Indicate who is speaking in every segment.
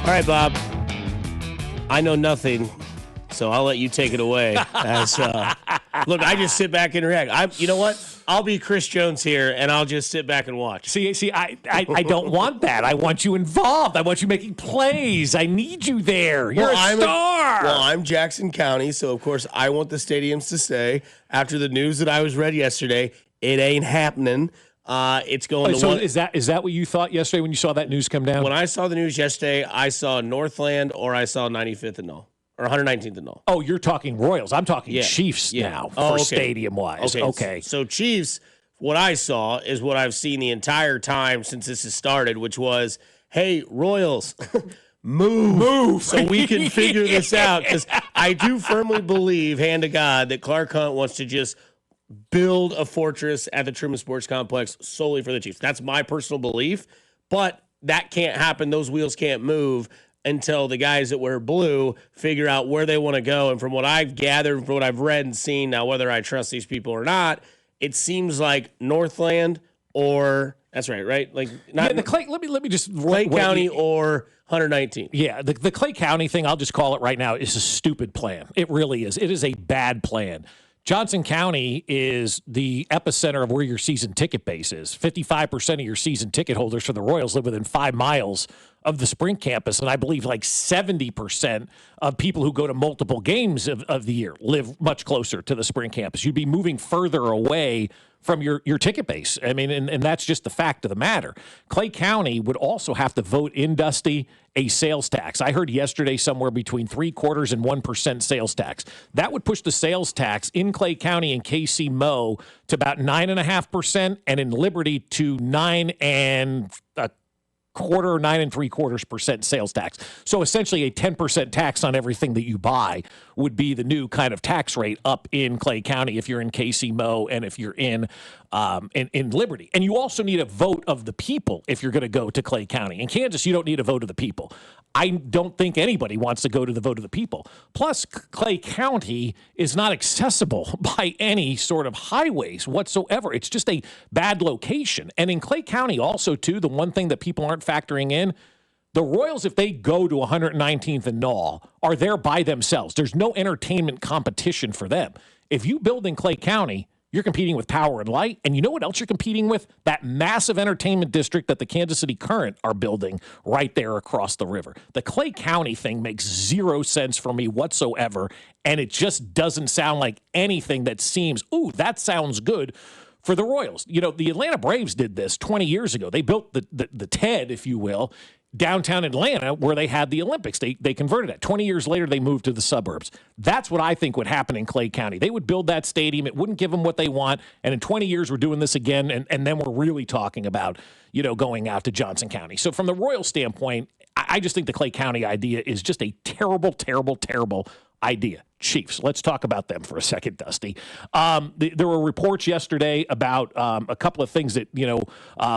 Speaker 1: All right, Bob. I know nothing, so I'll let you take it away. Look, I just sit back and react. You know what? I'll be Chris Jones here, and I'll just sit back and watch.
Speaker 2: See, I don't want that. I want you involved. I want you making plays. I need you there. You're a star.
Speaker 1: I'm Jackson County, so of course I want the stadiums to stay. After the news that I was read yesterday, it ain't happening. It's going to
Speaker 2: so is that what you thought yesterday when you saw that news come down?
Speaker 1: When I saw the news yesterday, I saw Northland or I saw 95th and Null. Or 119th and Null.
Speaker 2: Oh, you're talking Royals. I'm talking Chiefs now for stadium-wise. Okay.
Speaker 1: So Chiefs, what I saw is what I've seen the entire time since this has started, which was, hey, Royals, move so we can figure this out. Because I do firmly believe, hand to God, that Clark Hunt wants to just build a fortress at the Truman Sports Complex solely for the Chiefs. That's my personal belief, but that can't happen. Those wheels can't move until the guys that wear blue figure out where they want to go. And from what I've gathered, from what I've read and seen, now whether I trust these people or not, it seems like Northland or that's right? Like not
Speaker 2: the Clay. Let me just
Speaker 1: Clay County or 119.
Speaker 2: Yeah, the Clay County thing, I'll just call it right now, is a stupid plan. It really is. It is a bad plan. Johnson County is the epicenter of where your season ticket base is. 55% of your season ticket holders for the Royals live within 5 miles of the Sprint campus, and I believe like 70% of people who go to multiple games of the year live much closer to the Sprint campus. You'd be moving further away from your ticket base. I mean, and that's just the fact of the matter. Clay County would also have to vote in, Dusty, a sales tax. I heard yesterday somewhere between 0.75% and 1% sales tax. That would push the sales tax in Clay County and KC Mo to about 9.5%, and in Liberty to 9.75% sales tax. So essentially a 10% tax on everything that you buy would be the new kind of tax rate up in Clay County if you're in KC Mo and if you're in Liberty. And you also need a vote of the people if you're going to go to Clay County. In Kansas, you don't need a vote of the people. I don't think anybody wants to go to the vote of the people. Plus, Clay County is not accessible by any sort of highways whatsoever. It's just a bad location. And in Clay County also, too, the one thing that people aren't factoring in, the Royals, if they go to 119th and Null, are there by themselves. There's no entertainment competition for them. If you build in Clay County, you're competing with Power and Light. And you know what else you're competing with? That massive entertainment district that the Kansas City Current are building right there across the river. The Clay County thing makes zero sense for me whatsoever. And it just doesn't sound like anything that seems, ooh, that sounds good for the Royals. You know, the Atlanta Braves did this 20 years ago. They built the TED, if you will, downtown Atlanta where they had the Olympics. They converted it. 20 years later, they moved to the suburbs. That's what I think would happen in Clay County. They would build that stadium. It wouldn't give them what they want. And in 20 years, we're doing this again. And then we're really talking about, you know, going out to Johnson County. So from the Royal standpoint, I just think the Clay County idea is just a terrible, terrible, terrible idea. Chiefs. Let's talk about them for a second, Dusty. There were reports yesterday about a couple of things that, you know,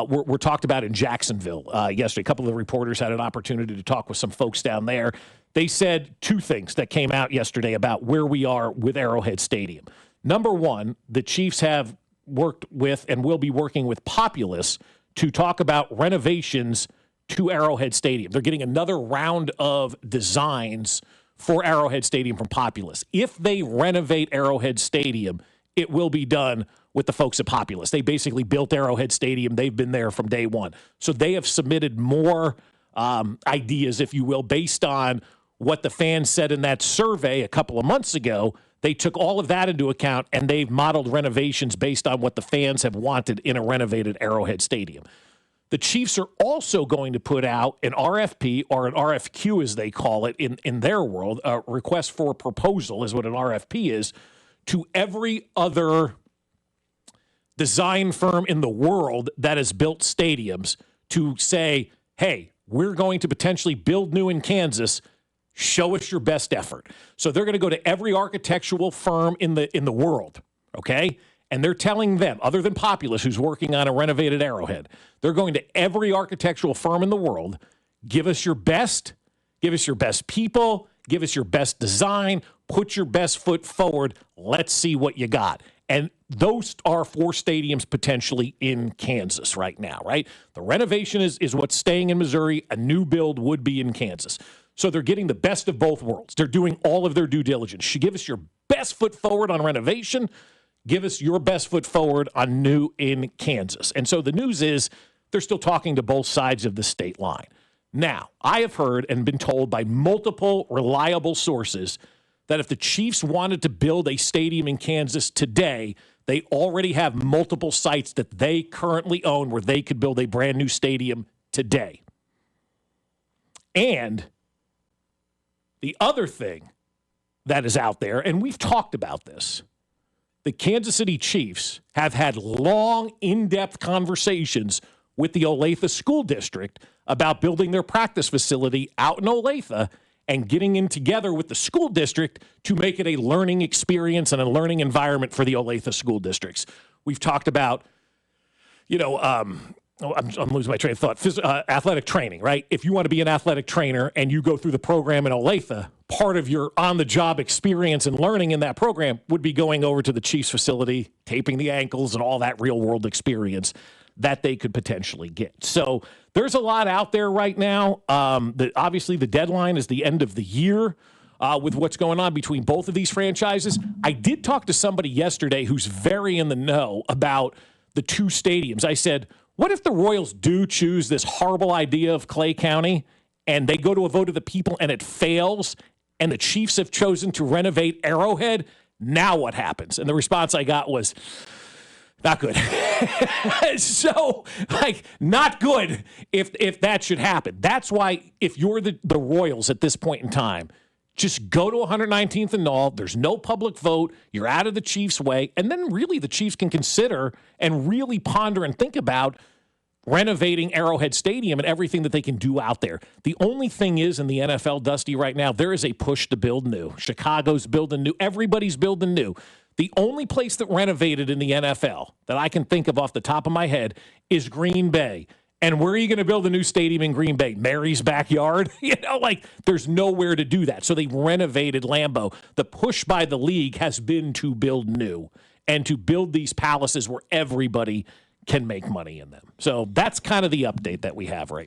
Speaker 2: were talked about in Jacksonville yesterday. A couple of the reporters had an opportunity to talk with some folks down there. They said two things that came out yesterday about where we are with Arrowhead Stadium. Number one, the Chiefs have worked with and will be working with Populous to talk about renovations to Arrowhead Stadium. They're getting another round of designs for Arrowhead Stadium from Populous. If they renovate Arrowhead Stadium, it will be done with the folks at Populous. They basically built Arrowhead Stadium. They've been there from day one. So they have submitted more ideas, if you will, based on what the fans said in that survey a couple of months ago. They took all of that into account, and they've modeled renovations based on what the fans have wanted in a renovated Arrowhead Stadium. The Chiefs are also going to put out an RFP, or an RFQ as they call it in their world, a request for proposal is what an RFP is, to every other design firm in the world that has built stadiums to say, hey, we're going to potentially build new in Kansas. Show us your best effort. So they're going to go to every architectural firm in the world, okay? And they're telling them, other than Populous, who's working on a renovated Arrowhead, they're going to every architectural firm in the world, give us your best people, give us your best design, put your best foot forward, let's see what you got. And those are 4 stadiums potentially in Kansas right now, right? The renovation is what's staying in Missouri. A new build would be in Kansas. So they're getting the best of both worlds. They're doing all of their due diligence. You give us your best foot forward on renovation. Give us your best foot forward on new in Kansas. And so the news is they're still talking to both sides of the state line. Now, I have heard and been told by multiple reliable sources that if the Chiefs wanted to build a stadium in Kansas today, they already have multiple sites that they currently own where they could build a brand new stadium today. And the other thing that is out there, and we've talked about this, the Kansas City Chiefs have had long, in-depth conversations with the Olathe School District about building their practice facility out in Olathe and getting in together with the school district to make it a learning experience and a learning environment for the Olathe school districts. We've talked about, I'm losing my train of thought, athletic training, right? If you want to be an athletic trainer and you go through the program in Olathe, part of your on-the-job experience and learning in that program would be going over to the Chiefs facility, taping the ankles and all that real-world experience that they could potentially get. So there's a lot out there right now. Obviously, the deadline is the end of the year with what's going on between both of these franchises. I did talk to somebody yesterday who's very in the know about the 2 stadiums. I said, what if the Royals do choose this horrible idea of Clay County and they go to a vote of the people and it fails and the Chiefs have chosen to renovate Arrowhead? Now what happens? And the response I got was, not good. So, not good if that should happen. That's why if you're the Royals at this point in time, just go to 119th and Knoll. There's no public vote. You're out of the Chiefs' way. And then really the Chiefs can consider and really ponder and think about renovating Arrowhead Stadium and everything that they can do out there. The only thing is in the NFL, Dusty, right now, there is a push to build new. Chicago's building new. Everybody's building new. The only place that renovated in the NFL that I can think of off the top of my head is Green Bay. And where are you going to build a new stadium in Green Bay? Mary's backyard? There's nowhere to do that. So they renovated Lambeau. The push by the league has been to build new and to build these palaces where everybody can make money in them. So that's kind of the update that we have right now.